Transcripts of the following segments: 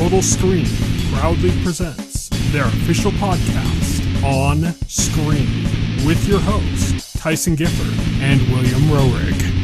Total Screen proudly presents their official podcast, On Screen, with your hosts, Tyson Gifford and William Roerig.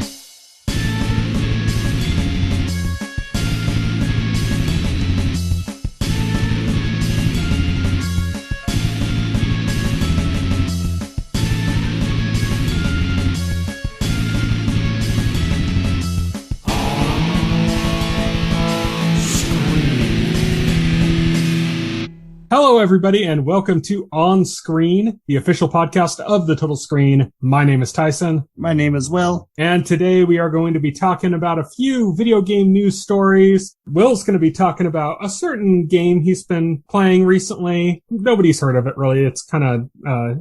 Hello, everybody, and welcome to On Screen, the official podcast of the Total Screen. My name is Tyson. My name is Will. And today we are going to be talking about a few video game news stories. Will's going to be talking about a certain game he's been playing recently. Nobody's heard of it, really. It's kind of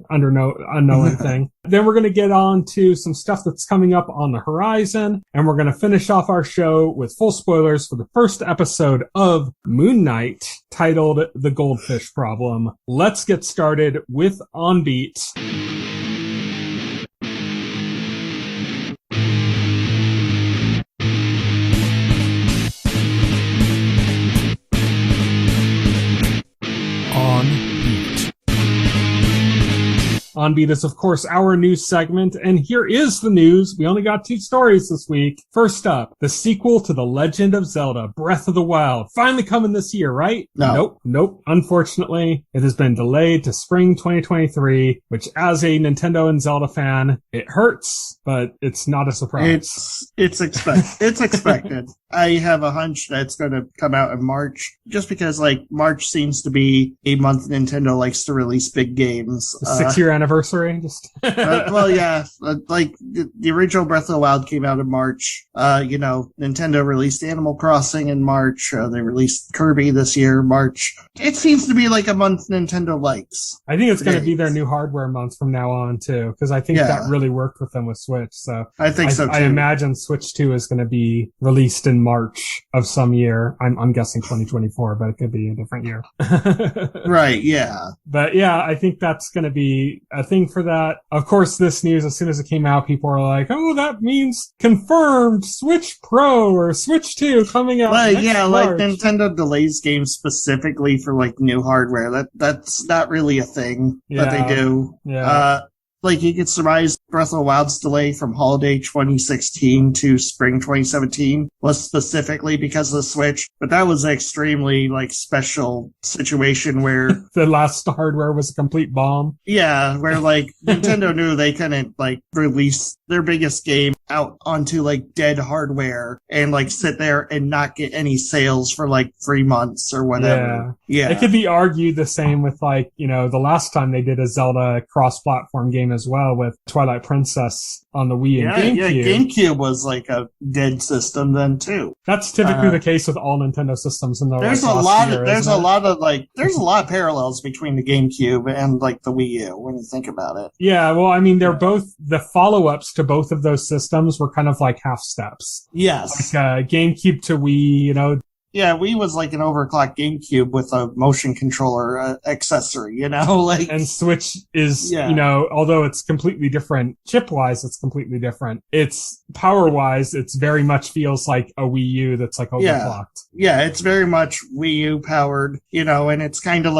unknown thing. Then we're going to get on to some stuff that's coming up on the horizon, and we're going to finish off our show with full spoilers for the first episode of Moon Knight, titled The Goldfish Problem. Let's get started with On Beat. On Beat is, of course, our news segment, and here is the news. We only got 2 stories this week. First up, the sequel to The Legend of Zelda, Breath of the Wild. Finally coming this year, right? No. Nope. Unfortunately, it has been delayed to spring 2023, which as a Nintendo and Zelda fan, it hurts, but it's not a surprise. It's expected. I have a hunch that it's going to come out in March, just because, March seems to be a month Nintendo likes to release big games. The 6-year anniversary? The original Breath of the Wild came out in March. Nintendo released Animal Crossing in March. They released Kirby this year, March. It seems to be like a month Nintendo likes. I think it's going to be their new hardware month from now on, too, because I think that really worked with them with Switch. So I think so, too. I imagine Switch 2 is going to be released in March of some year. I'm guessing 2024, but it could be a different year. Right, yeah. But yeah, I think that's going to be a thing for that. Of course, this news, as soon as it came out, people are like, oh, that means confirmed Switch Pro or Switch 2 coming out next March. Nintendo delays games specifically for, new hardware. That's not really a thing that they do. Yeah. You could surmise Breath of the Wild's delay from holiday 2016 to spring 2017 was specifically because of the Switch, but that was an extremely, special situation where... the last hardware was a complete bomb. Yeah, where, Nintendo knew they couldn't, release their biggest game out onto, dead hardware and, sit there and not get any sales for, 3 months or whatever. Yeah. It could be argued the same with, the last time they did a Zelda cross-platform game as well with Twilight Princess on the Wii and GameCube. Yeah, GameCube was a dead system then too. That's typically the case with all Nintendo systems in the there's a lot of parallels between the GameCube and the Wii U when you think about it. Yeah, well, I mean, they're both the follow-ups to both of those systems were kind of half steps. Yes. GameCube to Wii, Yeah, Wii was an overclocked GameCube with a motion controller accessory, And Switch is, although it's completely different, chip-wise it's completely different. It's, power-wise, it's very much feels like a Wii U that's overclocked. Yeah, it's very much Wii U powered, and it's kind of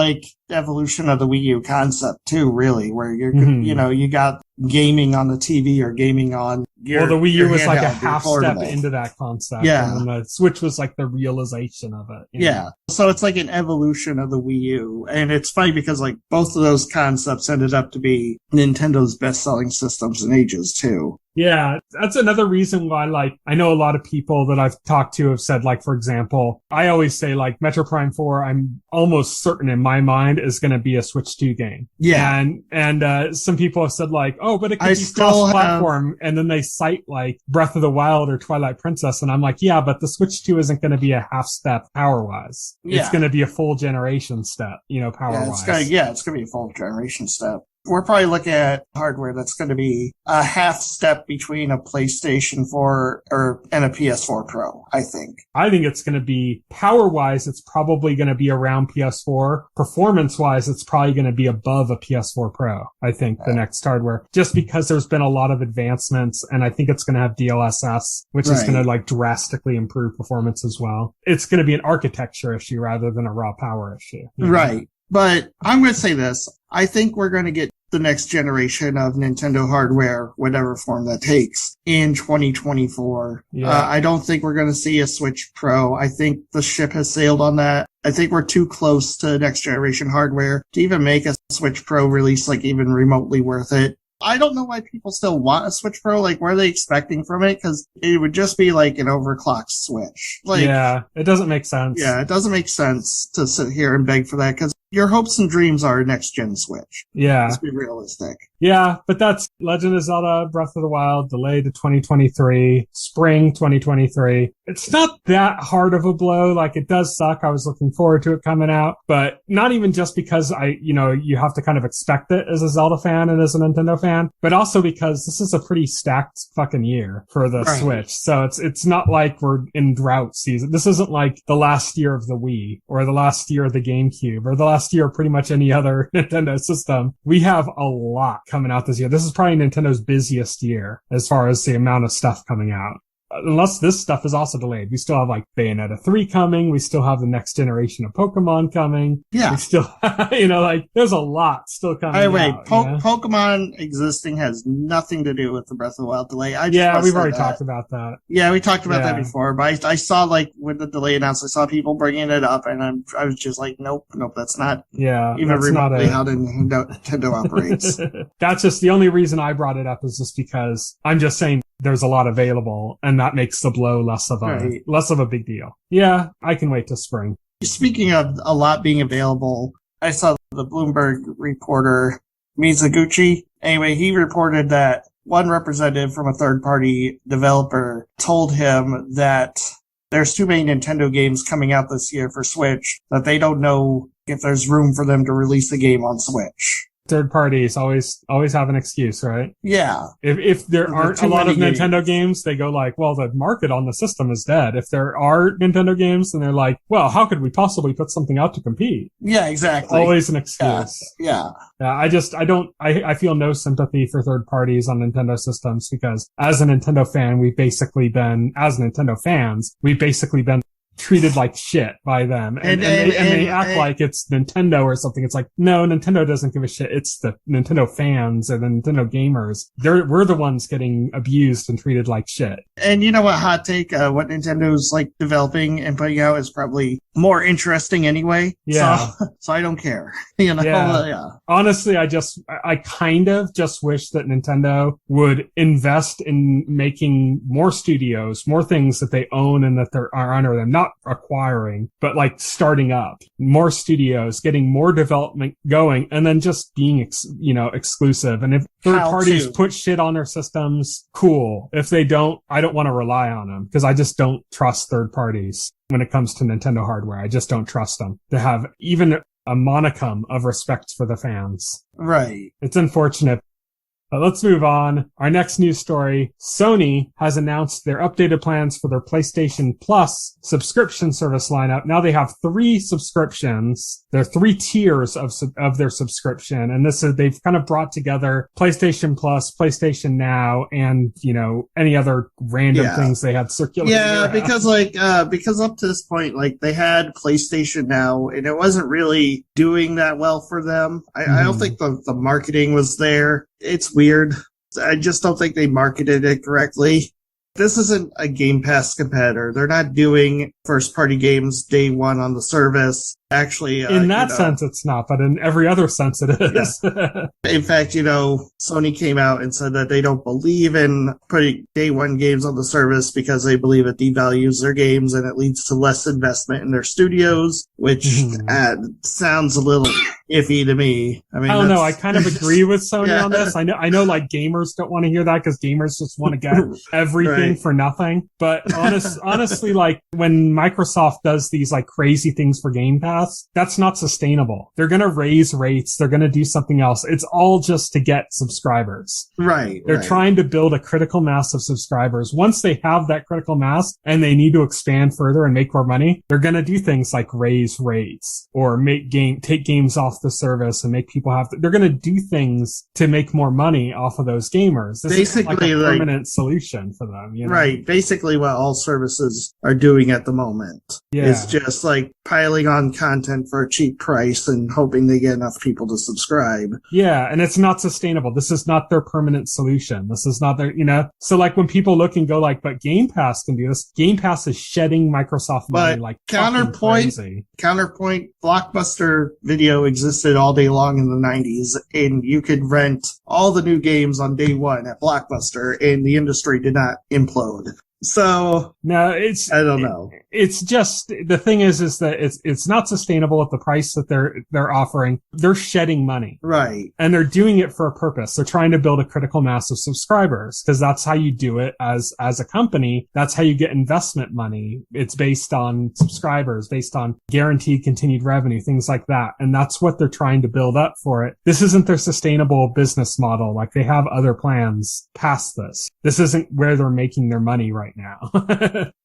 evolution of the Wii U concept too, really, where you're, you got gaming on the TV or gaming on your... Well, the Wii U was a half step into that concept. Yeah. And the Switch was the realization of it. Yeah. So it's an evolution of the Wii U. And it's funny because both of those concepts ended up to be Nintendo's best-selling systems in ages too. Yeah, that's another reason why, I know a lot of people that I've talked to have said, for example, I always say, Metro Prime 4, I'm almost certain in my mind is going to be a Switch 2 game. Yeah. And some people have said, oh, but it could be cross-platform, and then they cite, Breath of the Wild or Twilight Princess, and I'm yeah, but the Switch 2 isn't going to be a half step power-wise. Yeah. It's going to be a full generation step, power-wise. It's going to be a full generation step. we're probably looking at hardware that's going to be a half step between a PlayStation 4 and a PS4 Pro, I think. I think it's going to be, power-wise, it's probably going to be around PS4. Performance-wise, it's probably going to be above a PS4 Pro, I think, the next hardware. Just because there's been a lot of advancements, and I think it's going to have DLSS, which is going to like drastically improve performance as well. It's going to be an architecture issue rather than a raw power issue. Right. But I'm going to say this. I think we're going to get the next generation of Nintendo hardware, whatever form that takes, in 2024. Yeah. I don't think we're going to see a Switch Pro. I think the ship has sailed on that. I think we're too close to next generation hardware to even make a Switch Pro release like even remotely worth it. I don't know why people still want a Switch Pro. Like, what are they expecting from it? Because it would just be like an overclocked Switch. Like, yeah, it doesn't make sense. Yeah, it doesn't make sense to sit here and beg for that because your hopes and dreams are next-gen Switch. Yeah. Let's be realistic. Yeah, but that's Legend of Zelda Breath of the Wild, delayed to 2023, spring 2023. It's not that hard of a blow. Like, it does suck. I was looking forward to it coming out, but not even just because you have to kind of expect it as a Zelda fan and as a Nintendo fan, but also because this is a pretty stacked fucking year for the Switch. So it's not like we're in drought season. This isn't like the last year of the Wii or the last year of the GameCube or the last year of pretty much any other Nintendo system. We have a lot coming out this year. This is probably Nintendo's busiest year as far as the amount of stuff coming out. Unless this stuff is also delayed. We still have like Bayonetta 3 coming. We still have the next generation of Pokemon coming. Yeah. We still, like there's a lot still coming out. Pokemon existing has nothing to do with the Breath of the Wild delay. We've already talked about that. Yeah, we talked about that before, but I saw like when the delay announced, I saw people bringing it up and I was just like, nope, that's not even remotely how Nintendo operates. That's just the only reason I brought it up is just because I'm just saying there's a lot available and that makes the blow less of a big deal. Yeah, I can wait till spring. Speaking of a lot being available, I saw the Bloomberg reporter Mizuguchi. Anyway, he reported that one representative from a third-party developer told him that there's too many Nintendo games coming out this year for Switch that they don't know if there's room for them to release the game on Switch. Third parties always have an excuse, right? Yeah. If there aren't a lot of Nintendo games, they go like, well, the market on the system is dead. If there are Nintendo games, then they're like, well, how could we possibly put something out to compete? Yeah, exactly. Always an excuse. Yeah. I feel no sympathy for third parties on Nintendo systems because as a Nintendo fan, we've basically been treated like shit by them. And they act like it's Nintendo or something. It's like, no, Nintendo doesn't give a shit. It's the Nintendo fans or the Nintendo gamers. We're the ones getting abused and treated like shit. And you know what, hot take, what Nintendo's like developing and putting out is probably more interesting anyway. Yeah. So I don't care. Yeah. Honestly, I kind of just wish that Nintendo would invest in making more studios, more things that they own and that are under them. Not acquiring, but like starting up more studios, getting more development going, and then just being, exclusive. And if third parties put shit on their systems, cool. If they don't, I don't want to rely on them because I just don't trust third parties when it comes to Nintendo hardware. I just don't trust them to have even a monicum of respect for the fans. Right. It's unfortunate. But let's move on. Our next news story, Sony has announced their updated plans for their PlayStation Plus subscription service lineup. Now they have 3 subscriptions. There are 3 tiers of their subscription. And they've kind of brought together PlayStation Plus, PlayStation Now, and, any other random things they had circulating. Yeah, because up to this point, like they had PlayStation Now and it wasn't really doing that well for them. I don't think the marketing was there. It's weird. I just don't think they marketed it correctly. This isn't a Game Pass competitor. They're not doing first-party games day one on the service. Actually, in that sense, it's not, but in every other sense, it is. Yeah. In fact, Sony came out and said that they don't believe in putting day one games on the service because they believe it devalues their games and it leads to less investment in their studios, which sounds a little iffy to me. I don't know. I kind of agree with Sony on this. I know, like gamers don't want to hear that because gamers just want to get everything for nothing. But honestly, like when Microsoft does these like crazy things for Game Pass, Pass, that's not sustainable. They're going to raise rates. They're going to do something else. It's all just to get subscribers. Right. They're trying to build a critical mass of subscribers. Once they have that critical mass and they need to expand further and make more money, they're going to do things like raise rates or take games off the service and make people they're going to do things to make more money off of those gamers. This basically, is like a permanent solution for them. You know? Right. Basically what all services are doing at the moment is just like piling on content for a cheap price and hoping they get enough people to subscribe. Yeah. And it's not sustainable. This is not their permanent solution. This is not their, so like when people look and go like, but Game Pass can do this. Game Pass is shedding Microsoft money like counterpoint, Blockbuster Video existed all day long in the 90s, and you could rent all the new games on day one at Blockbuster, and the industry did not implode. So no, I don't know. It's just the thing is that it's not sustainable at the price that they're offering. They're shedding money, right? And they're doing it for a purpose. They're trying to build a critical mass of subscribers because that's how you do it as a company. That's how you get investment money. It's based on subscribers, based on guaranteed continued revenue, things like that. And that's what they're trying to build up for it. This isn't their sustainable business model. Like they have other plans past this. This isn't where they're making their money right now.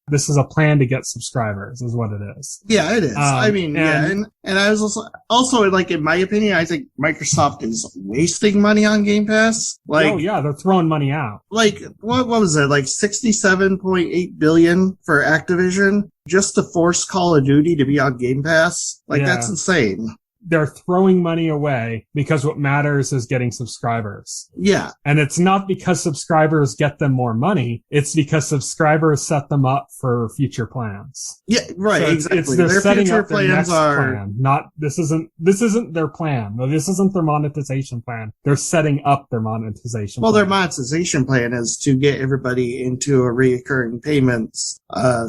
This is a plan to get subscribers is what it is. Yeah, it is. I mean, and I was also like, in my opinion, I think Microsoft is wasting money on Game Pass. Like, oh yeah, they're throwing money out. Like, what was it? Like $67.8 billion for Activision just to force Call of Duty to be on Game Pass? Like, that's insane. They're throwing money away because what matters is getting subscribers. Yeah. And it's not because subscribers get them more money. It's because subscribers set them up for future plans. Yeah, right. So exactly. They're their setting future up their plans next are plan. This isn't their plan. No, this isn't their monetization plan. They're setting up their monetization plan. Their monetization plan is to get everybody into a reoccurring payments,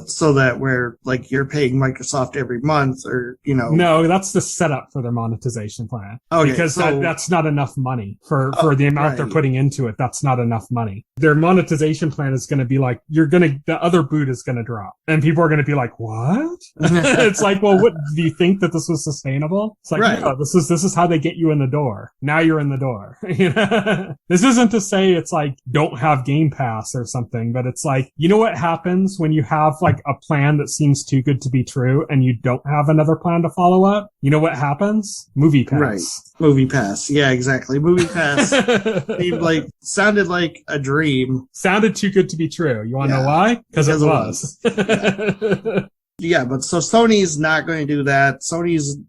so that where like you're paying Microsoft every month or, No, that's the setup for their monetization plan. Okay, because that's not enough money for the amount they're putting into it. That's not enough money. Their monetization plan is going to be like, the other boot is going to drop and people are going to be like, what? It's like, well, what do you think that this was sustainable? It's like, no, this is how they get you in the door. Now you're in the door. This isn't to say it's like, don't have Game Pass or something, but it's like, you know what happens when you have like a plan that seems too good to be true and you don't have another plan to follow up? You know what happens? Movie Pass. Right. Movie Pass. Yeah, exactly. Movie Pass sounded like a dream. Sounded too good to be true. You want to know why? Because it was. Yeah, but so Sony's not going to do that.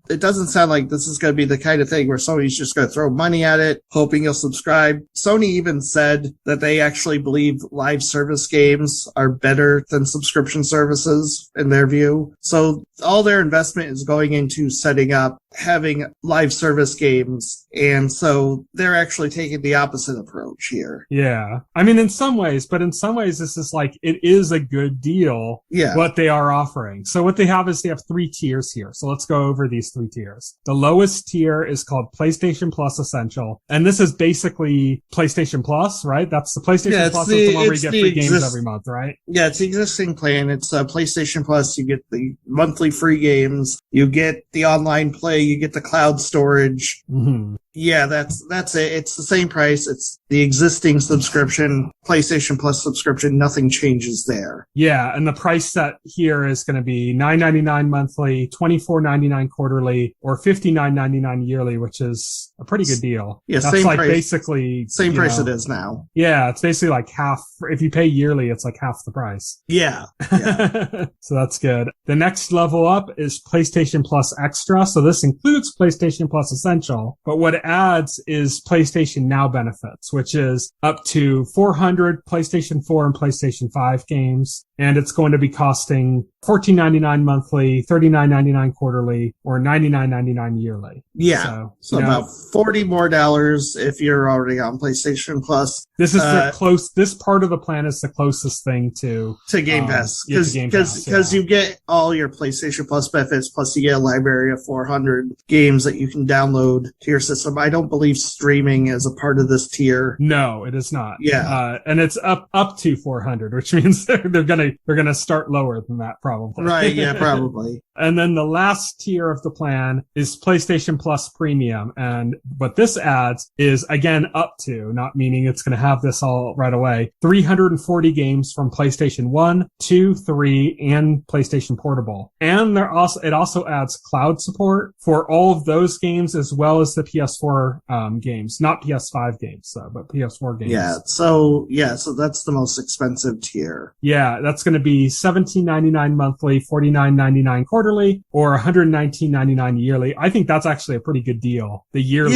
It doesn't sound like this is going to be the kind of thing where Sony's just going to throw money at it, hoping you'll subscribe. Sony even said that they actually believe live service games are better than subscription services in their view. So all their investment is going into setting up, having live service games. And so they're actually taking the opposite approach here. Yeah. I mean, in some ways, this is like, it is a good deal. Yeah. What they are offering. So what they have is they have 3 tiers here. So let's go over these 3 tiers. The lowest tier is called PlayStation Plus Essential. And this is basically PlayStation Plus, right? That's the PlayStation Plus is the one where you get free games every month, right? Yeah, it's the existing plan. It's PlayStation Plus. You get the monthly free games. You get the online play. You get the cloud storage. Mm-hmm. Yeah, that's it. It's the same price. It's the existing subscription, PlayStation Plus subscription. Nothing changes there. Yeah, and the price set here is going to be $9.99 monthly, $24.99 quarterly, or $59.99 yearly, which is a pretty good deal. Yeah, that's same like price, basically same price it is now. Yeah, it's basically like half. If you pay yearly, it's like half the price. Yeah. So that's good. The next level up is PlayStation Plus Extra. So this includes PlayStation Plus Essential, but what it adds is PlayStation Now benefits, which is up to 400 PlayStation 4 and PlayStation 5 games. And it's going to be costing $14.99 monthly, $39.99 quarterly, or $99.99 yearly. Yeah. So about $40 more if you're already on PlayStation Plus. This is this part of the plan is the closest thing to Game Pass. Because you get all your PlayStation Plus benefits, plus you get a library of 400 games that you can download to your system. I don't believe streaming is a part of this tier. No, it is not. Yeah. And it's up to 400, which means they're going to they're going to start lower than that probably. Right, yeah, probably. And then the last tier of the plan is PlayStation Plus Premium. And what this adds is, again, up to, not meaning it's going to have this all right away, 340 games from PlayStation 1, 2, 3, and PlayStation Portable. And it also adds cloud support for all of those games as well as the PS4 games. Not PS5 games, though, but PS4 games. So that's the most expensive tier. Yeah, that's going to be $17.99 monthly, $49.99 quarterly, or $119.99 yearly. I think that's actually a pretty good deal. The yearly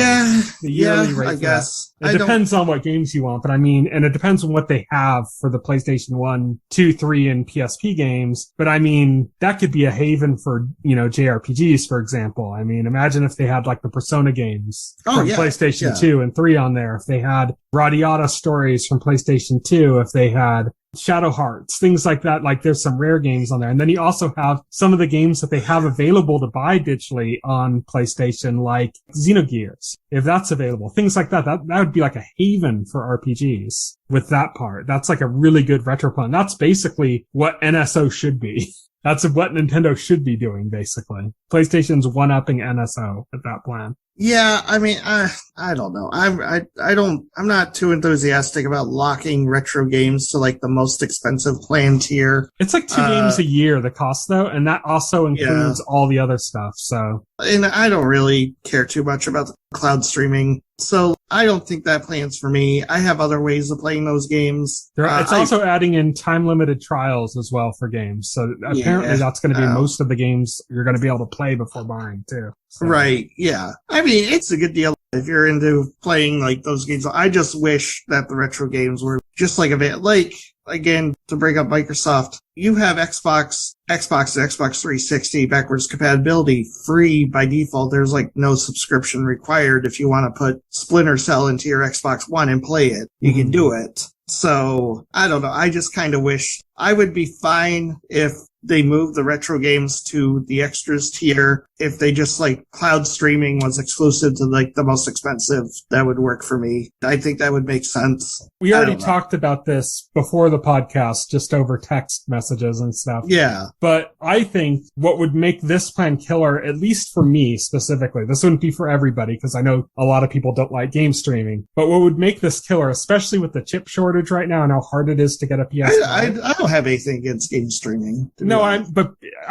rate. I guess. It depends on what games you want, but I mean, and it depends on what they have for the PlayStation 1, 2, 3, and PSP games. But I mean, that could be a haven for, JRPGs, for example. I mean, imagine if they had like the Persona games from PlayStation 2 and 3 on there. If they had Radiata stories from PlayStation 2, if they had Shadow Hearts, things like that. Like there's some rare games on there. And then you also have some of the games that they have available to buy digitally on PlayStation, like Xenogears, if that's available. Things like that. That would be like a haven for RPGs with that part. That's like a really good retro plan. That's basically what NSO should be. That's what Nintendo should be doing, basically. PlayStation's one-upping NSO at that plan. Yeah, I mean, I don't know. I'm not too enthusiastic about locking retro games to like the most expensive plan tier. It's like 2 games a year, the cost though, and that also includes all the other stuff, so. And I don't really care too much about the cloud streaming, so I don't think that plan's for me. I have other ways of playing those games. It's also adding in time-limited trials as well for games, so apparently that's going to be most of the games you're going to be able to play before buying too. So. Right, yeah. I mean, it's a good deal if you're into playing like those games. I just wish that the retro games were just like a bit, like, again, to bring up Microsoft, you have Xbox and Xbox 360 backwards compatibility free by default. There's like no subscription required. If you want to put Splinter Cell into your Xbox One and play it, you can do it. So I don't know. I just kind of wish I would be fine if they moved the retro games to the extras tier. If they just like cloud streaming was exclusive to like the most expensive, that would work for me. I think that would make sense. We already talked about this before the podcast, just over text messages and stuff. Yeah. But I think what would make this plan killer, at least for me specifically, this wouldn't be for everybody because I know a lot of people don't like game streaming, but what would make this killer, especially with the chip shortage right now and how hard it is to get a PS5. I don't have anything against game streaming. No, I'm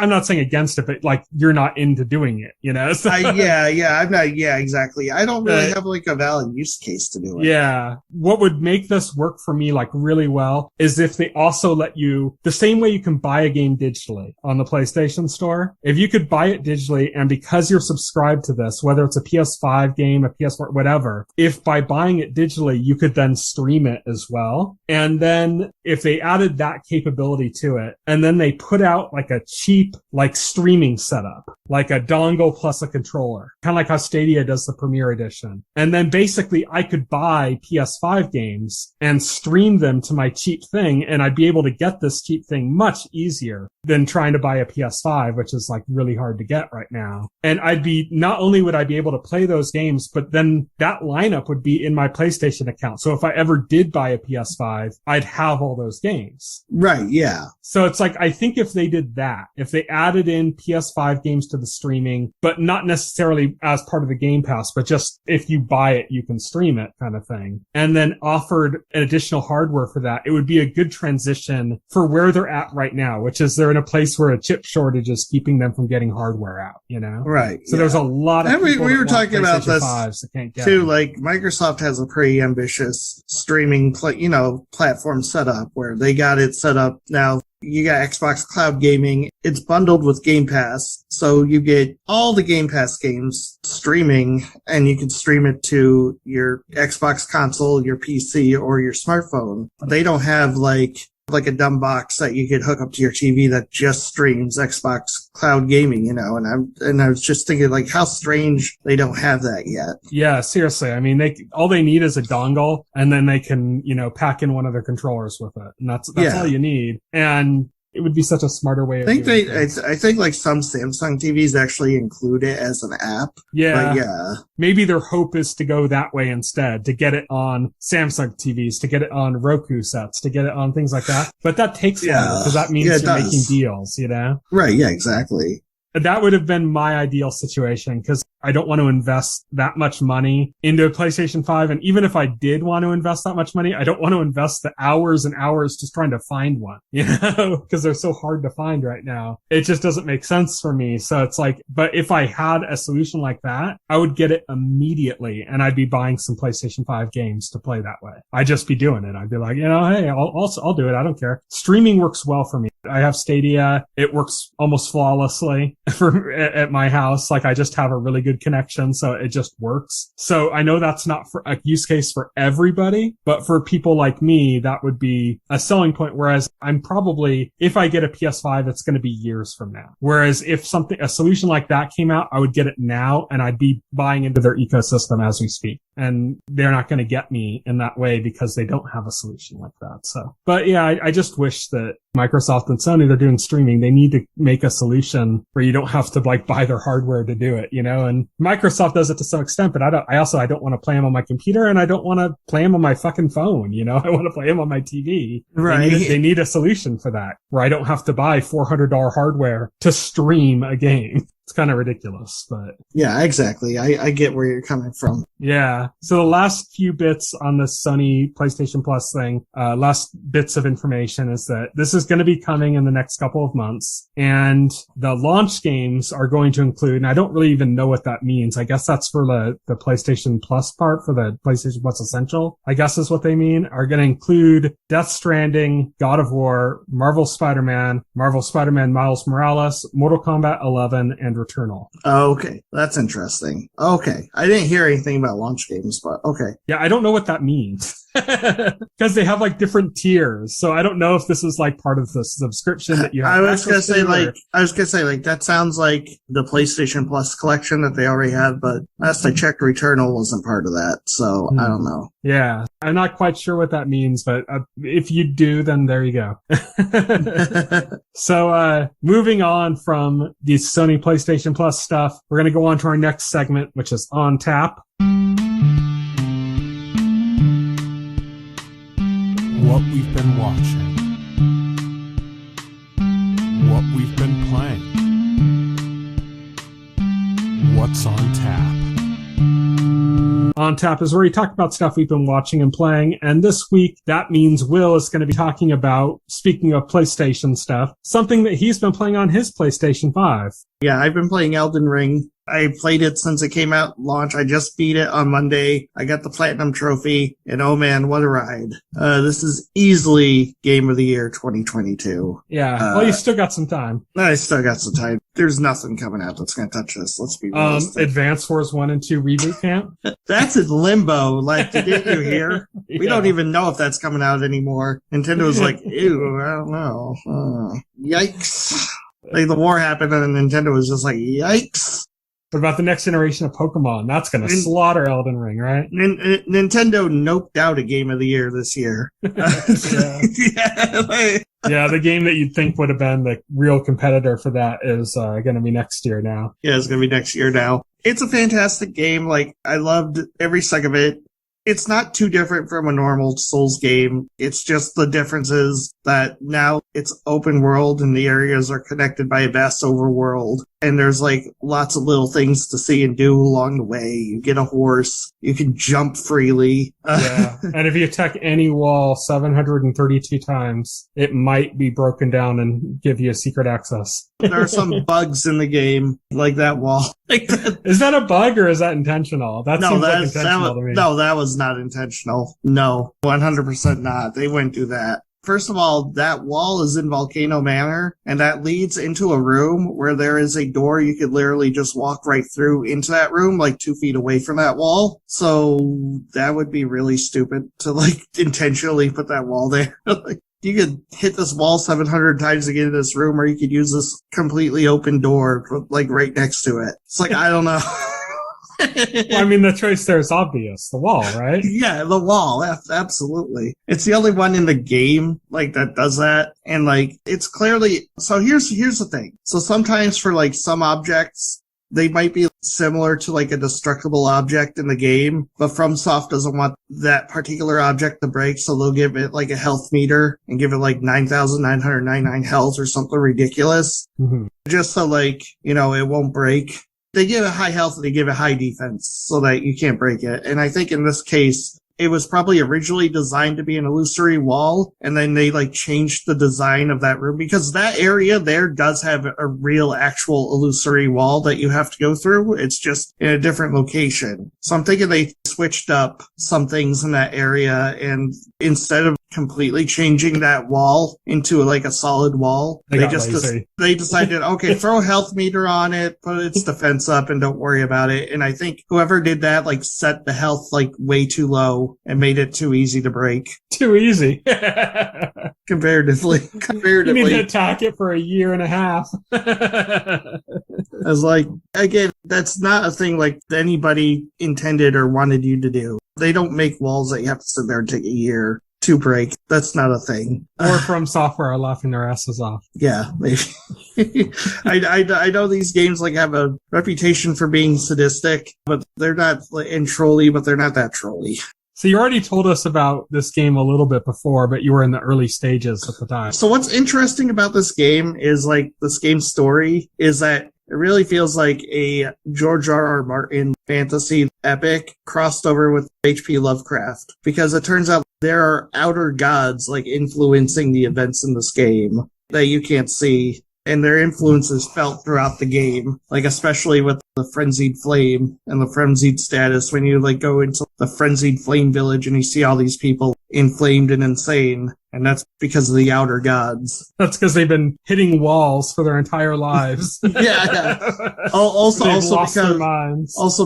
not saying against it, but like you're not into doing it, So. I'm not. Yeah, exactly. I don't really have like a valid use case to do it. Yeah. What would make this work for me like really well is if they also let you, the same way you can buy a game digitally on the PlayStation Store, if you could buy it digitally and because you're subscribed to this, whether it's a PS5 game, a PS4, whatever, if by buying it digitally, you could then stream it as well. And then if they added that capability to it and then they put out like a cheap, like streaming setup, like a dongle plus a controller, kind of like how Stadia does the Premier Edition. And then basically I could buy PS5 games and stream them to my cheap thing. And I'd be able to get this cheap thing much easier than trying to buy a PS5, which is like really hard to get right now. And not only would I be able to play those games, but then that lineup would be in my PlayStation account. So if I ever did buy a PS5, I'd have all those games. Right. Yeah. So it's like, I think if they did that, if they added in PS5 games to the streaming, but not necessarily as part of the Game Pass, but just if you buy it, you can stream it kind of thing, and then offered an additional hardware for that, it would be a good transition for where they're at right now, which is they're in a place where a chip shortage is keeping them from getting hardware out, Right. So there's a lot of people we were talking about this that can't get too. them. Like Microsoft has a pretty ambitious streaming, platform setup where they got it set up now. You got Xbox Cloud Gaming. It's bundled with Game Pass. So you get all the Game Pass games streaming and you can stream it to your Xbox console, your PC, or your smartphone. They don't have like a dumb box that you could hook up to your TV that just streams Xbox Cloud Gaming, and I was just thinking like how strange they don't have that yet. Yeah, seriously. I mean, all they need is a dongle and then they can, pack in one of their controllers with it. And that's all you need. And it would be such a smarter way of doing things. I think like some Samsung TVs actually include it as an app. Yeah. But yeah. Maybe their hope is to go that way instead, to get it on Samsung TVs, to get it on Roku sets, to get it on things like that. But that takes longer because that means you're making deals, you know? Right. Yeah, exactly. That would have been my ideal situation because I don't want to invest that much money into a PlayStation 5. And even if I did want to invest that much money, I don't want to invest the hours and hours just trying to find one, you know, because they're so hard to find right now. It just doesn't make sense for me. So it's like, but if I had a solution like that, I would get it immediately and I'd be buying some PlayStation 5 games to play that way. I'd just be doing it. I'd be like, you know, hey, I'll do it. I don't care. Streaming works well for me. I have Stadia. It works almost flawlessly at my house. Like I just have a really good connection, so it just works. So I know that's not for a use case for everybody, but for people like me, that would be a selling point. Whereas I'm probably, if I get a PS5, it's going to be years from now. Whereas if a solution like that came out, I would get it now and I'd be buying into their ecosystem as we speak. And they're not going to get me in that way because they don't have a solution like that. So, but yeah, I just wish that Microsoft and Sony, they're doing streaming. They need to make a solution where you don't have to like buy their hardware to do it, you know, and Microsoft does it to some extent, but I don't want to play them on my computer and I don't want to play them on my fucking phone. You know, I want to play them on my TV. Right. They need a solution for that where I don't have to buy $400 hardware to stream a game. It's kind of ridiculous, but yeah, exactly. I get where you're coming from. Yeah. So the last few bits on the Sony PlayStation Plus thing, last bits of information is that this is going to be coming in the next couple of months and the launch games are going to include, and I don't really even know what that means. I guess that's for the PlayStation Plus part for the PlayStation Plus Essential, I guess is what they mean, are going to include Death Stranding, God of War, Marvel Spider-Man Miles Morales, Mortal Kombat 11, and Returnal. Oh, okay. That's interesting. Okay. I didn't hear anything about launch games, but okay. Yeah, I don't know what that means. Because they have like different tiers. So I don't know if this is like part of the subscription that you have. I was gonna say like that sounds like the PlayStation Plus collection that they already have, but last I checked, Returnal wasn't part of that. So I don't know. Yeah. I'm not quite sure what that means, but if you do, then there you go. So, moving on from the Sony PlayStation Plus stuff, we're going to go on to our next segment, which is On Tap. What we've been watching. What we've been playing. What's on tap. On Tap is where we talk about stuff we've been watching and playing, and this week that means Will is going to be talking about, speaking of PlayStation stuff, something that he's been playing on his PlayStation 5. Yeah, I've been playing Elden Ring. I played it since it came out launch. I just beat it on Monday. I got the Platinum Trophy, and oh man, what a ride. This is easily Game of the Year 2022. Yeah, well, you still got some time. I still got some time. There's nothing coming out that's going to touch this. Let's be realistic. Advance Wars 1 and 2 Reboot Camp? That's in limbo. Like, didn't you hear? Yeah. We don't even know if that's coming out anymore. Nintendo's like, ew, I don't know. Yikes. Like, the war happened and Nintendo was just like, yikes. What about the next generation of Pokemon? That's going to slaughter Elden Ring, right? Nintendo noped out a Game of the Year this year. Yeah, the game that you'd think would have been the real competitor for that is going to be next year now. Yeah, it's going to be next year now. It's a fantastic game. Like, I loved every second of it. It's not too different from a normal Souls game. It's just the difference is that now it's open world and the areas are connected by a vast overworld. And there's like lots of little things to see and do along the way. You get a horse. You can jump freely. Yeah. And if you attack any wall 732 times, it might be broken down and give you a secret access. There are some bugs in the game, like that wall. Is that a bug or is that intentional? That seems like intentional to me. No, that was not intentional. No, 100% not. They wouldn't do that. First of all, that wall is in Volcano Manor, and that leads into a room where there is a door you could literally just walk right through into that room, like 2 feet away from that wall. So that would be really stupid to like intentionally put that wall there. Like, you could hit this wall 700 times to get into this room, or you could use this completely open door, like right next to it. It's like, I don't know. Well, I mean, the choice there is obvious. The wall, right? Yeah, the wall. Absolutely. It's the only one in the game, like, that does that. And, like, it's clearly, so here's the thing. So sometimes for, like, some objects, they might be similar to, like, a destructible object in the game, but FromSoft doesn't want that particular object to break, so they'll give it, like, a health meter and give it, like, 9,999 health or something ridiculous. Mm-hmm. Just so, like, it won't break. They give it high health and they give it high defense so that you can't break it. And I think in this case, it was probably originally designed to be an illusory wall, and then they, like, changed the design of that room because that area there does have a real actual illusory wall that you have to go through. It's just in a different location. So I'm thinking they switched up some things in that area, and instead of completely changing that wall into, like, a solid wall, they decided, okay, throw a health meter on it, put its defense up, and don't worry about it. And I think whoever did that, like, set the health, like, way too low and made it too easy to break. Too easy. Comparatively. You need to attack it for a year and a half. I was like, again, that's not a thing, like, anybody intended or wanted you to do. They don't make walls that you have to sit there and take a year to break. That's not a thing. Or From Software are laughing their asses off. Yeah, maybe. I know these games, like, have a reputation for being sadistic, but they're not, and trolly, but they're not that trolly. So you already told us about this game a little bit before, but you were in the early stages at the time. So what's interesting about this game is, like, this game's story is that it really feels like a George R.R. Martin fantasy epic crossed over with H.P. Lovecraft, because it turns out there are outer gods, like, influencing the events in this game that you can't see. And their influence is felt throughout the game, like, especially with the Frenzied Flame and the Frenzied status. When you, like, go into the Frenzied Flame village and you see all these people inflamed and insane, and that's because of the outer gods. That's because they've been hitting walls for their entire lives. Yeah. Also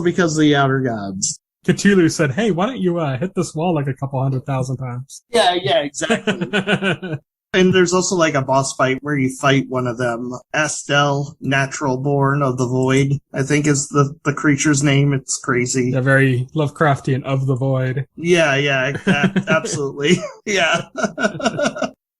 because of the outer gods. Cthulhu said, hey, why don't you hit this wall like a couple 100,000 times? Yeah, exactly. And there's also, like, a boss fight where you fight one of them. Astel, Natural Born of the Void, I think is the creature's name. It's crazy. Yeah, very Lovecraftian, of the Void. Yeah, absolutely. Yeah.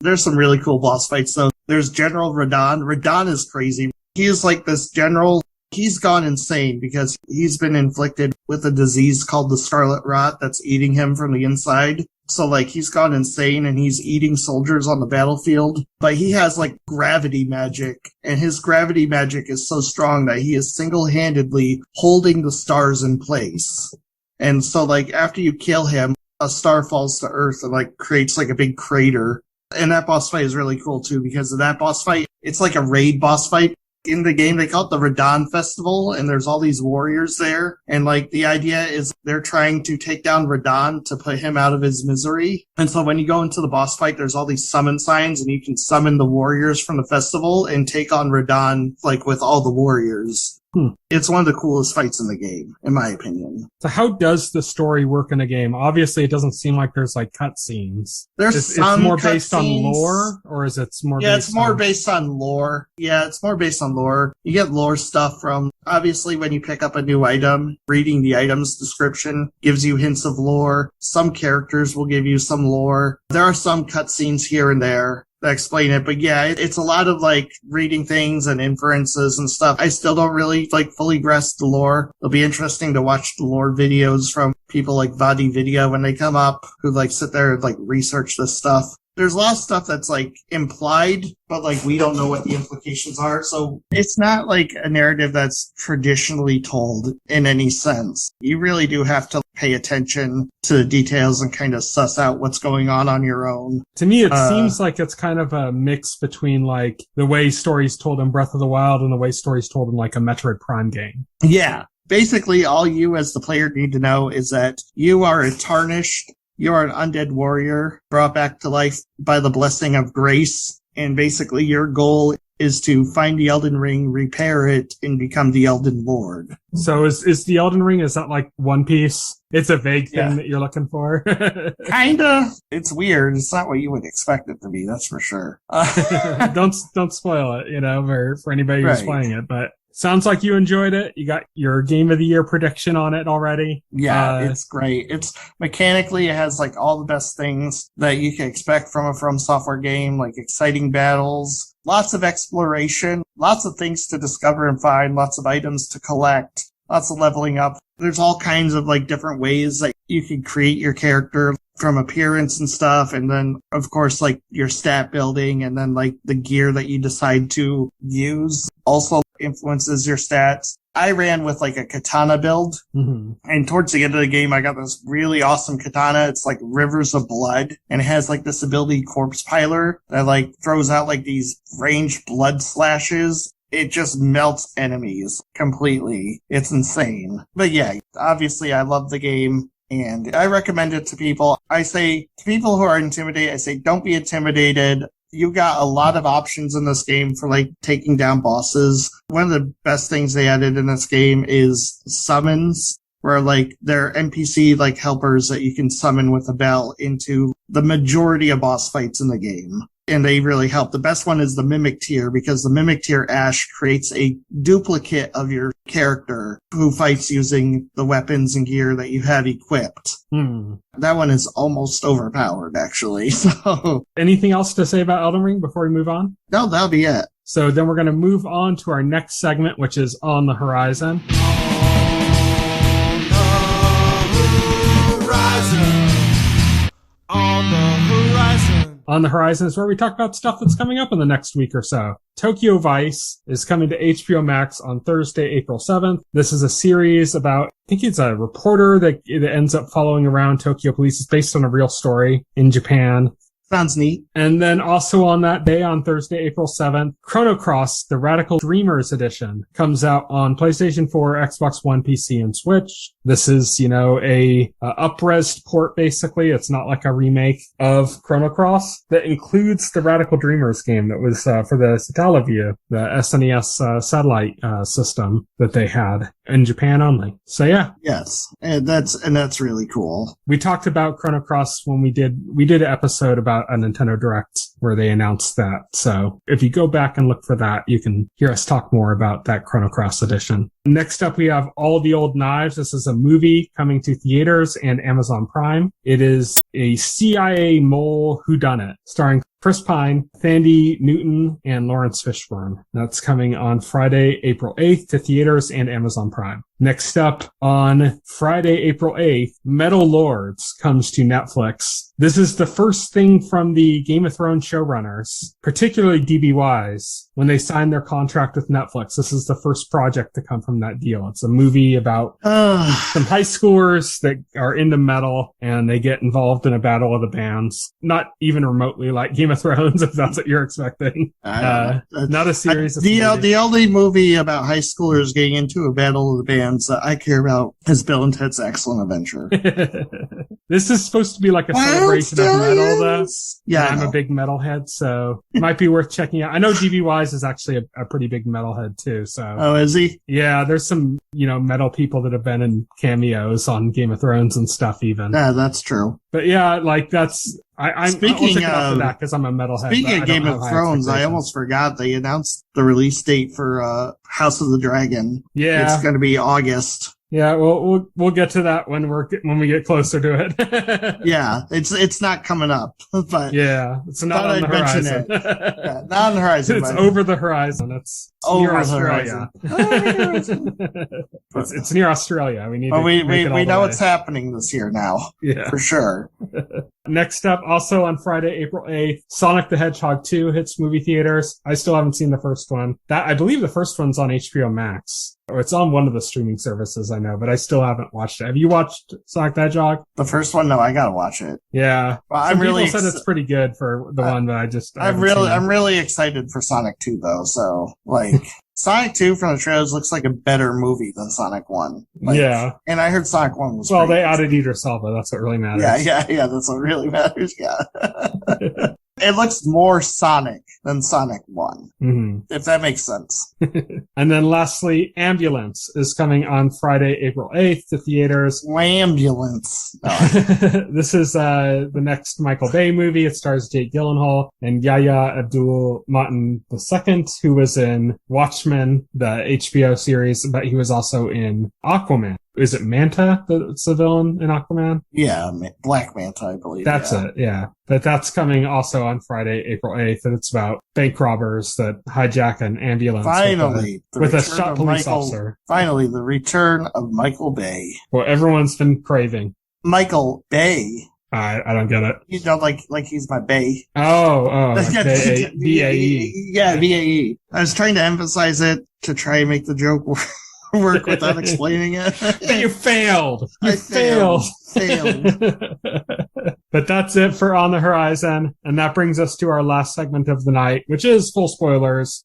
There's some really cool boss fights, though. There's General Radon. Radon is crazy. He is, like, this general. He's gone insane because he's been inflicted with a disease called the Scarlet Rot that's eating him from the inside. So, like, he's gone insane and he's eating soldiers on the battlefield. But he has, like, gravity magic. And his gravity magic is so strong that he is single-handedly holding the stars in place. And so, like, after you kill him, a star falls to Earth and, like, creates, like, a big crater. And that boss fight is really cool, too, because of that boss fight. It's like a raid boss fight. In the game, they call it the Radon Festival, and there's all these warriors there. And, like, the idea is they're trying to take down Radon to put him out of his misery. And so when you go into the boss fight, there's all these summon signs, and you can summon the warriors from the festival and take on Radon, like, with all the warriors. It's one of the coolest fights in the game, in my opinion. So how does the story work in a game? Obviously, it doesn't seem like there's, like, cutscenes. It's more based on lore, or is it more based it's more based on lore. Yeah, it's more based on lore. You get lore stuff from, obviously, when you pick up a new item, reading the item's description gives you hints of lore. Some characters will give you some lore. There are some cutscenes here and there that explain it, but yeah, it's a lot of, like, reading things and inferences and stuff. I still don't really, like, fully grasp the lore. It'll be interesting to watch the lore videos from people like Vadi Video when they come up, who, like, sit there and, like, research this stuff. There's a lot of stuff that's, like, implied, but, like, we don't know what the implications are. So it's not, like, a narrative that's traditionally told in any sense. You really do have to pay attention to the details and kind of suss out what's going on your own. To me, it seems like it's kind of a mix between, like, the way stories told in Breath of the Wild and the way stories told in, like, a Metroid Prime game. Yeah. Basically, all you as the player need to know is that you are a tarnished, you are an undead warrior brought back to life by the blessing of grace. And basically your goal is to find the Elden Ring, repair it, and become the Elden Lord. So is the Elden Ring, is that like One Piece? It's a vague thing that you're looking for? Kinda. It's weird. It's not what you would expect it to be, that's for sure. Don't spoil it, for anybody who's playing it. But Sounds like you enjoyed it. You got your Game of the Year prediction on it already. Yeah, it's great. It's mechanically, it has like all the best things that you can expect from a From Software game, like exciting battles, lots of exploration, lots of things to discover and find, lots of items to collect, lots of leveling up. There's all kinds of like different ways that you can create your character from appearance and stuff. And then, of course, like your stat building and then like the gear that you decide to use also influences your stats. I ran with like a katana build, and towards the end of the game, I got this really awesome katana. It's like Rivers of Blood, and it has like this ability Corpse Piler that like throws out like these ranged blood slashes. It just melts enemies completely. It's insane. But yeah, obviously I love the game and I recommend it to people. I say to people who are intimidated, I say don't be intimidated. You got a lot of options in this game for like taking down bosses. One of the best things they added in this game is summons, where like they're NPC like helpers that you can summon with a bell into the majority of boss fights in the game. And they really help. The best one is the Mimic Tier, because the Mimic Tier Ash creates a duplicate of your character who fights using the weapons and gear that you have equipped. That one is almost overpowered, actually. So, anything else to say about Elden Ring before we move on? No, that'll be it. So then we're going to move on to our next segment, which is On the Horizon. On the Horizon is where we talk about stuff that's coming up in the next week or so. Tokyo Vice is coming to HBO Max on Thursday, April 7th. This is a series about, I think it's a reporter that ends up following around Tokyo police. It's based on a real story in Japan. Sounds neat. And then also on that day, on Thursday, April 7th, Chrono Cross, the Radical Dreamers Edition, comes out on PlayStation 4, Xbox One, PC, and Switch. This is, a up-resed port, basically. It's not like a remake of Chrono Cross. That includes the Radical Dreamers game that was for the Satellaview, the SNES satellite system that they had in Japan only. So yeah. Yes. And that's really cool. We talked about Chrono Cross when we did an episode about a Nintendo Direct where they announced that. So if you go back and look for that, you can hear us talk more about that Chrono Cross edition. Next up, we have All the Old Knives. This is a movie coming to theaters and Amazon Prime. It is a CIA mole whodunit starring Chris Pine, Thandie Newton, and Lawrence Fishburne. That's coming on Friday, April 8th to theaters and Amazon Prime. Next up, on Friday, April 8th, Metal Lords comes to Netflix. This is the first thing from the Game of Thrones showrunners, particularly D.B. Wise, when they signed their contract with Netflix. This is the first project to come from that deal. It's a movie about some high schoolers that are into metal, and they get involved in a battle of the bands. Not even remotely like Game of Thrones, if that's what you're expecting. Not a series of the only movie about high schoolers getting into a battle of the bands that I care about is Bill and Ted's Excellent Adventure. This is supposed to be like a celebration of metal, though. Yeah, I'm a big metalhead, so it might be worth checking out. I know D.B. Wise is actually a pretty big metalhead, too. So. Oh, is he? Yeah, there's some, metal people that have been in cameos on Game of Thrones and stuff, even. Yeah, that's true. But yeah, like that's... I'm speaking of that because I'm a metalhead. Speaking of Game of Thrones, I almost forgot they announced the release date for House of the Dragon. Yeah, it's going to be August. Yeah, we'll get to that when we get closer to it. Yeah, it's not coming up, but yeah, it's not on the horizon. Yeah, not on the horizon. It's over the horizon. It's near Australia. It's near Australia. We need. We know what's happening this year now. Yeah, for sure. Next up, also on Friday, April 8th, Sonic the Hedgehog 2 hits movie theaters. I still haven't seen the first one. I believe the first one's on HBO Max. Or it's on one of the streaming services, I know, but I still haven't watched it. Have you watched Sonic the Hedgehog? The first one? No, I gotta watch it. Yeah. Well, Some people said it's pretty good for the one, but I'm really excited for Sonic 2 though, so, Sonic 2 from the trailers looks like a better movie than Sonic 1. Yeah. And I heard Sonic 1 was Well, they added Idris Elba. That's what really matters. Yeah. That's what really matters. Yeah. It looks more Sonic than Sonic 1, if that makes sense. And then lastly, Ambulance is coming on Friday, April 8th to theaters. Ambulance. This is the next Michael Bay movie. It stars Jake Gyllenhaal and Yahya Abdul-Mateen II, who was in Watchmen, the HBO series, but he was also in Aquaman. Is it Manta that's the villain in Aquaman? Yeah, Black Manta, I believe. That's it, yeah. But that's coming also on Friday, April 8th, and it's about bank robbers that hijack an ambulance with a shot police officer. Finally, the return of Michael Bay. Well, everyone's been craving. Michael Bay. I don't get it. You know, like he's my bae. Oh, B-A-E. Yeah, B-A-E. I was trying to emphasize it to try and make the joke work without explaining it. But you failed. I failed. But that's it for On the Horizon. And that brings us to our last segment of the night, which is full spoilers.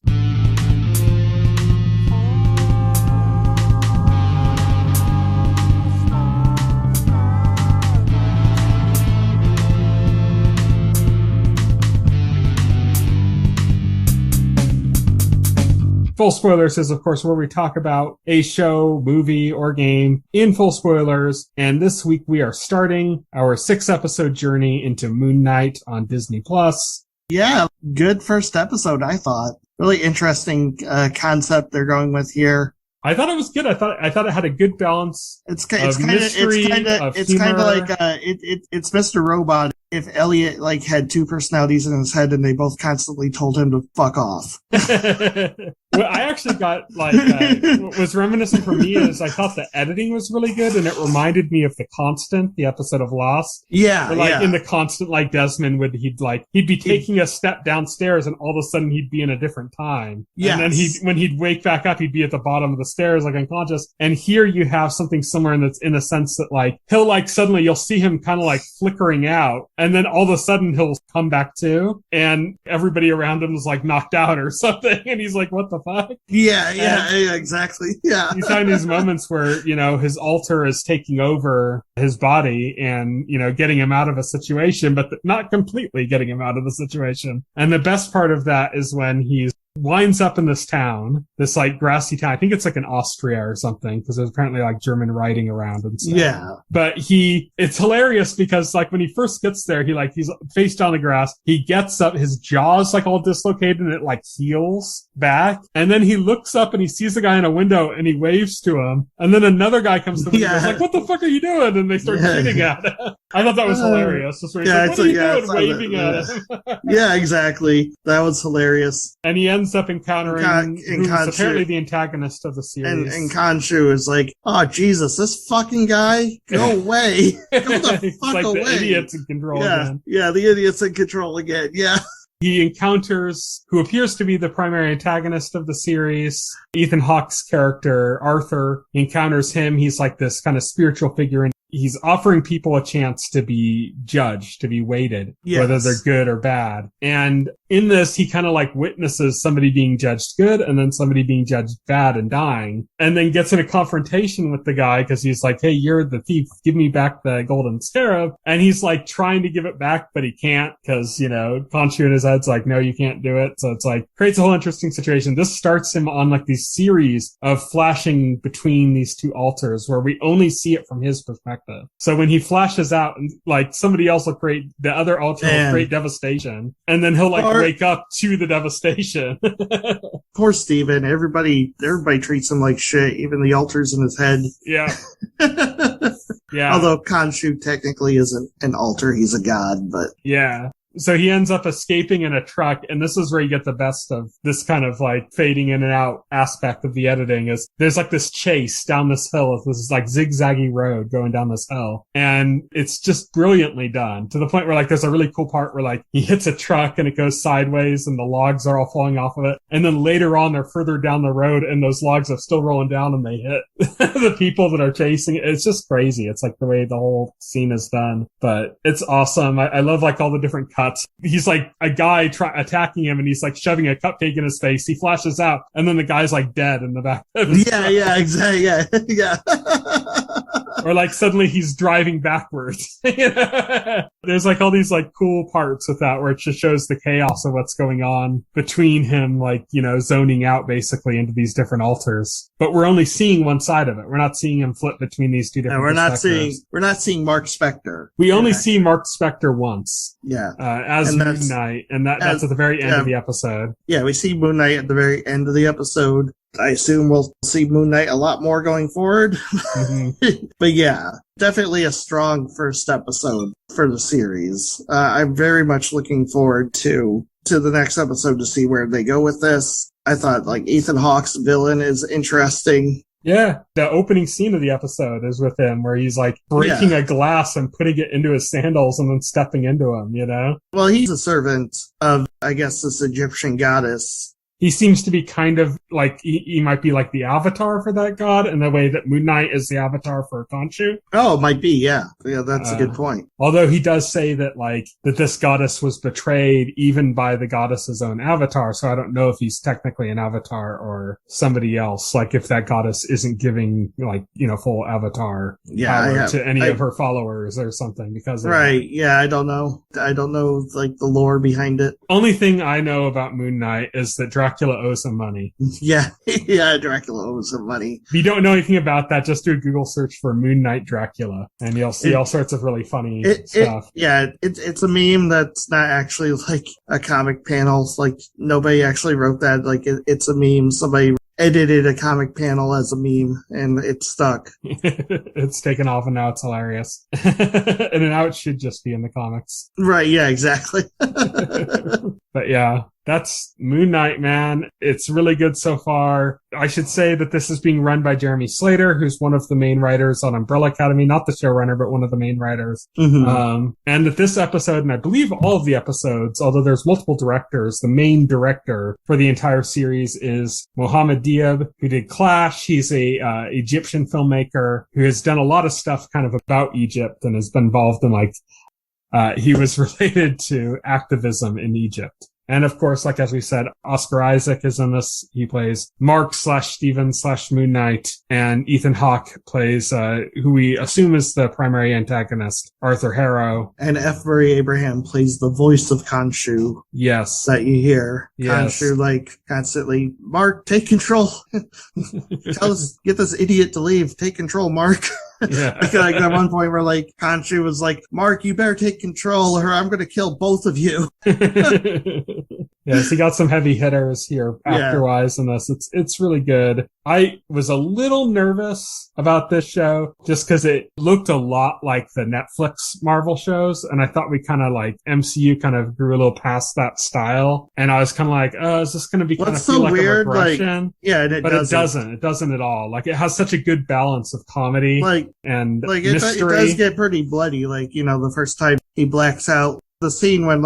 Full spoilers is, of course, where we talk about a show, movie, or game in full spoilers. And this week we are starting our 6-episode journey into Moon Knight on Disney+. Yeah, good first episode, I thought. Really interesting concept they're going with here. I thought it was good. I thought it had a good balance. It's kind of like it's Mr. Robot if Elliot like had two personalities in his head and they both constantly told him to fuck off. Well, I actually got what was reminiscent for me is I thought the editing was really good and it reminded me of The Constant, the episode of Lost. Yeah, where, in The Constant, Desmond he'd be taking a step downstairs and all of a sudden he'd be in a different time. Yeah, and then when he'd wake back up, he'd be at the bottom of the stairs unconscious. And here you have something similar, and that's in a sense that he'll suddenly you'll see him kind of flickering out, and then all of a sudden he'll come back to, and everybody around him is knocked out or something, and he's like, "What the fuck?" Yeah, exactly. Yeah, he's having these moments where his alter is taking over his body and getting him out of a situation, but not completely getting him out of the situation. And the best part of that is when he's winds up in this town, this grassy town. I think it's in Austria or something, because there's apparently German writing around and stuff. Yeah. But it's hilarious because when he first gets there, he's face down the grass. He gets up, his jaw's all dislocated and it heals back. And then he looks up and he sees the guy in a window and he waves to him. And then another guy comes to the window and is what the fuck are you doing? And they start shooting at him. I thought that was hilarious. Just where he's what are you doing waving at him? Yeah, exactly. That was hilarious. And he ends up encountering who's apparently the antagonist of the series. And Khonshu is oh, Jesus, this fucking guy, go away. Go the fuck away. The idiot's in control again. Yeah, the idiot's in control again. Yeah. He encounters who appears to be the primary antagonist of the series, Ethan Hawke's character, Arthur. He encounters him. He's this kind of spiritual figure, and he's offering people a chance to be judged, to be weighted, whether they're good or bad. And in this, he kind of witnesses somebody being judged good and then somebody being judged bad and dying, and then gets in a confrontation with the guy because he's hey, you're the thief. Give me back the golden scarab. And he's trying to give it back, but he can't because, Khonshu in his head's no, you can't do it. So it's creates a whole interesting situation. This starts him on this series of flashing between these two altars where we only see it from his perspective. So when he flashes out and somebody else will create, the other altar will create devastation, and then he'll wake up to the devastation. Poor Steven. Everybody treats him like shit, even the altars in his head. Yeah. Yeah. Although Khonshu technically isn't an altar, he's a god, but. Yeah. So he ends up escaping in a truck, and this is where you get the best of this kind of fading in and out aspect of the editing. Is there's this chase down this hill, this zigzaggy road going down this hill, and it's just brilliantly done to the point where there's a really cool part where he hits a truck and it goes sideways and the logs are all falling off of it, and then later on they're further down the road and those logs are still rolling down and they hit the people that are chasing it. It's just crazy. It's the way the whole scene is done, but it's awesome. I love all the different cuts. He's a guy attacking him and he's shoving a cupcake in his face. He flashes out and then the guy's dead in the back of his Yeah, exactly. Yeah. Or like suddenly he's driving backwards. There's like all these like cool parts with that where it just shows the chaos of what's going on between him, like, zoning out basically into these different altars. But we're only seeing one side of it. We're not seeing him flip between these two different perspectives. We're not seeing Mark Spector. We only see Mark Spector once. Yeah. As Moon Knight. And that's at the very end of the episode. Yeah, we see Moon Knight at the very end of the episode. I assume we'll see Moon Knight a lot more going forward. Mm-hmm. But yeah, definitely a strong first episode for the series. I'm very much looking forward to the next episode to see where they go with this. I thought like Ethan Hawke's villain is interesting. Yeah, the opening scene of the episode is with him where he's like breaking a glass and putting it into his sandals and then stepping into him, Well, he's a servant of, I guess, this Egyptian goddess. He seems to be kind of like, he might be like the avatar for that god in the way that Moon Knight is the avatar for Khonshu. Oh, it might be, yeah. Yeah, that's a good point. Although he does say that that this goddess was betrayed even by the goddess's own avatar, so I don't know if he's technically an avatar or somebody else, like if that goddess isn't giving full avatar power to any of her followers or something because of Right, that. Yeah, I don't know like the lore behind it. Only thing I know about Moon Knight is that Dracula owes him money. Yeah, Dracula owes him money. If you don't know anything about that, just do a Google search for Moon Knight Dracula, and you'll see all sorts of really funny stuff. It's a meme that's not actually like a comic panel. Like nobody actually wrote that. Like it's a meme. Somebody edited a comic panel as a meme, and it stuck. It's taken off, and now it's hilarious. And now it should just be in the comics. Right? Yeah, exactly. But yeah. That's Moon Knight, man. It's really good so far. I should say that this is being run by Jeremy Slater, who's one of the main writers on Umbrella Academy, not the showrunner, but one of the main writers. Mm-hmm. And that this episode, and I believe all of the episodes, although there's multiple directors, the main director for the entire series is Mohammed Diab, who did Clash. He's a Egyptian filmmaker who has done a lot of stuff kind of about Egypt and has been involved in he was related to activism in Egypt. And of course, like as we said, Oscar Isaac is in this. He plays Mark/Steven/Moon Knight, and Ethan Hawke plays who we assume is the primary antagonist, Arthur Harrow. And F. Murray Abraham plays the voice of Khonshu. Yes. That you hear. Yes. Khonshu constantly, Mark, take control. Get this idiot to leave. Take control, Mark. Yeah. Like at one point where Khonshu was like, Mark, you better take control or I'm going to kill both of you. Yes, he got some heavy hitters here actor-wise in this. It's really good. I was a little nervous about this show just because it looked a lot like the Netflix Marvel shows, and I thought we kind of MCU kind of grew a little past that style, and I was kind of like, is this going to be kind of feel like weird? A regression? It doesn't. It doesn't at all. It has such a good balance of comedy and mystery. It does get pretty bloody. The first time he blacks out, the scene when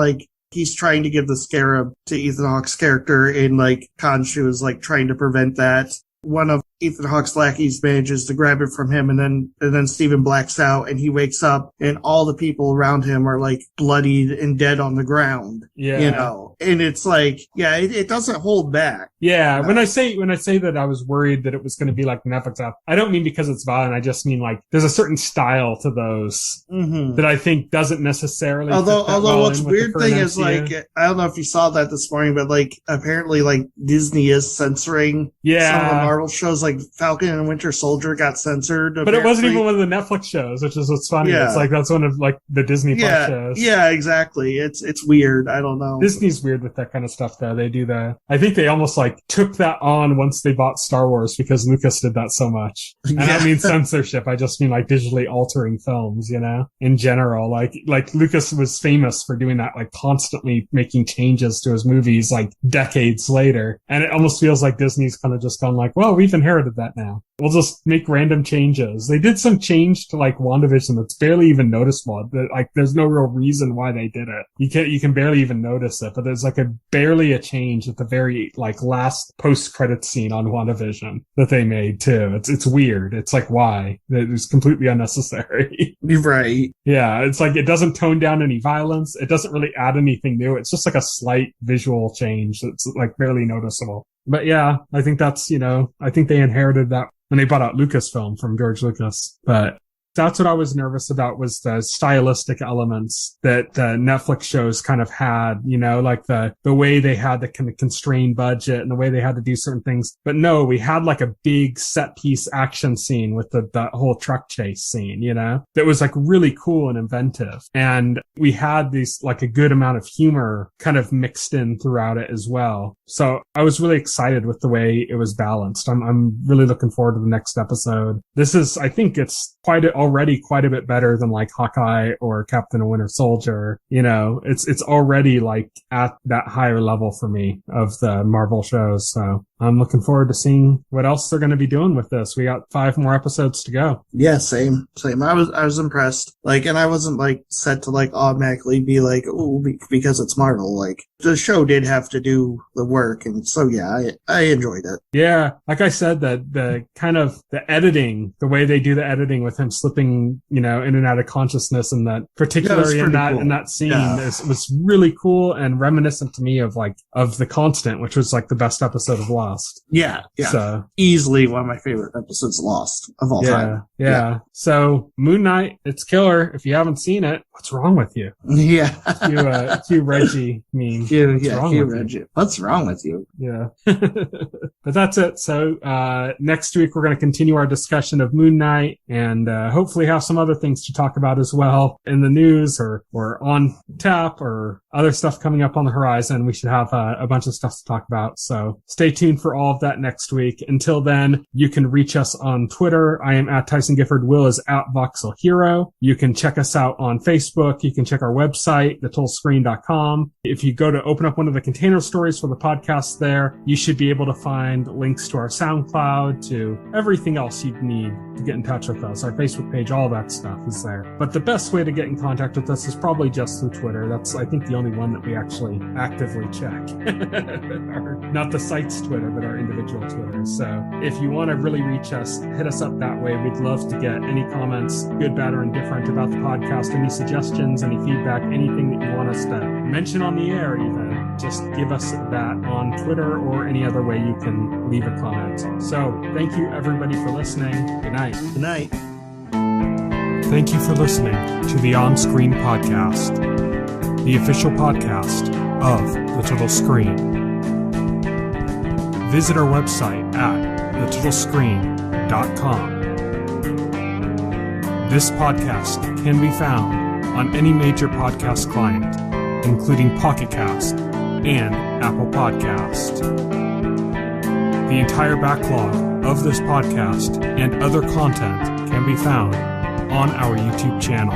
he's trying to give the scarab to Ethan Hawke's character, and Khonshu is trying to prevent that. One of Ethan Hawke's lackeys manages to grab it from him, and then Steven blacks out, and he wakes up, and all the people around him are bloodied and dead on the ground. Yeah, and it's it doesn't hold back. Yeah, when I say that I was worried that it was going to be like Netflix, I don't mean because it's violent. I just mean there's a certain style to those that I think doesn't necessarily. Although what's weird thing is I don't know if you saw that this morning, but apparently Disney is censoring some of the Marvel shows. Falcon and Winter Soldier got censored. But it wasn't even one of the Netflix shows, which is what's funny. Yeah. It's that's one of the Disney Plus shows. Yeah, exactly. It's weird. I don't know. Disney's weird with that kind of stuff though. They do that. I think they almost took that on once they bought Star Wars because Lucas did that so much. And I don't mean censorship. I just mean digitally altering films, in general. Lucas was famous for doing that, constantly making changes to his movies decades later. And it almost feels like Disney's kind of just gone well, we've inherited that now. We'll just make random changes. They did some change to WandaVision that's barely even noticeable. There's no real reason why they did it. You can barely even notice it, but there's barely a change at the very last post-credit scene on WandaVision that they made too. It's weird. It's why? It was completely unnecessary. Right. Yeah, it's it doesn't tone down any violence. It doesn't really add anything new. It's just a slight visual change that's barely noticeable. But yeah, I think that's, I think they inherited that when they bought out Lucasfilm from George Lucas. But That's what I was nervous about, was the stylistic elements that the Netflix shows kind of had, like the way they had the kind of constrained budget and the way they had to do certain things. But no, we had like a big set piece action scene with that whole truck chase scene, that was like really cool and inventive. And we had these like a good amount of humor kind of mixed in throughout it as well. So I was really excited with the way it was balanced. I'm really looking forward to the next episode. I think it's already quite a bit better than like Hawkeye or Captain and Winter Soldier. It's already like at that higher level for me of the Marvel shows. So I'm looking forward to seeing what else they're going to be doing with this. We got 5 more episodes to go. Yeah, same. I was impressed. Like, and I wasn't like set to like automatically be like, oh, because it's Marvel. Like, the show did have to do the work, and so yeah, I enjoyed it. Yeah, like I said, the kind of the editing, the way they do the editing with him slipping, in and out of consciousness, and that particularly in that scene was really cool and reminiscent to me of The Constant, which was like the best episode of Lost. Yeah. So easily one of my favorite episodes of Lost of all time. Yeah. So Moon Knight, it's killer. If you haven't seen it, what's wrong with you? Yeah. Cue Reggie meme. Cue Reggie. What's wrong with you? Yeah. But that's it. So next week we're going to continue our discussion of Moon Knight, and hopefully have some other things to talk about as well in the news or on tap or other stuff coming up on the horizon. We should have a bunch of stuff to talk about. So stay tuned for all of that next week. Until then, you can reach us on Twitter. I am at Tyson Gifford. Will is at Voxel Hero. You can check us out on Facebook. You can check our website, thetotallscreen.com. If you go to open up one of the container stories for the podcast there, you should be able to find links to our SoundCloud, to everything else you'd need to get in touch with us. Our Facebook page, all that stuff is there. But the best way to get in contact with us is probably just through Twitter. That's, I think, the only one that we actually actively check. Not the site's Twitter, but our individual Twitter. So if you want to really reach us, hit us up that way. We'd love to get any comments, good, bad, or indifferent about the podcast, any suggestions, any feedback, anything that you want us to mention on the air even. Just give us that on Twitter or any other way you can leave a comment. So thank you everybody for listening. Good night. Good night. Thank you for listening to the OnScreen podcast, the official podcast of The Total Screen. Visit our website at thetotalscreen.com. This podcast can be found on any major podcast client, including Pocket Cast and Apple Podcast. The entire backlog of this podcast and other content can be found on our YouTube channel.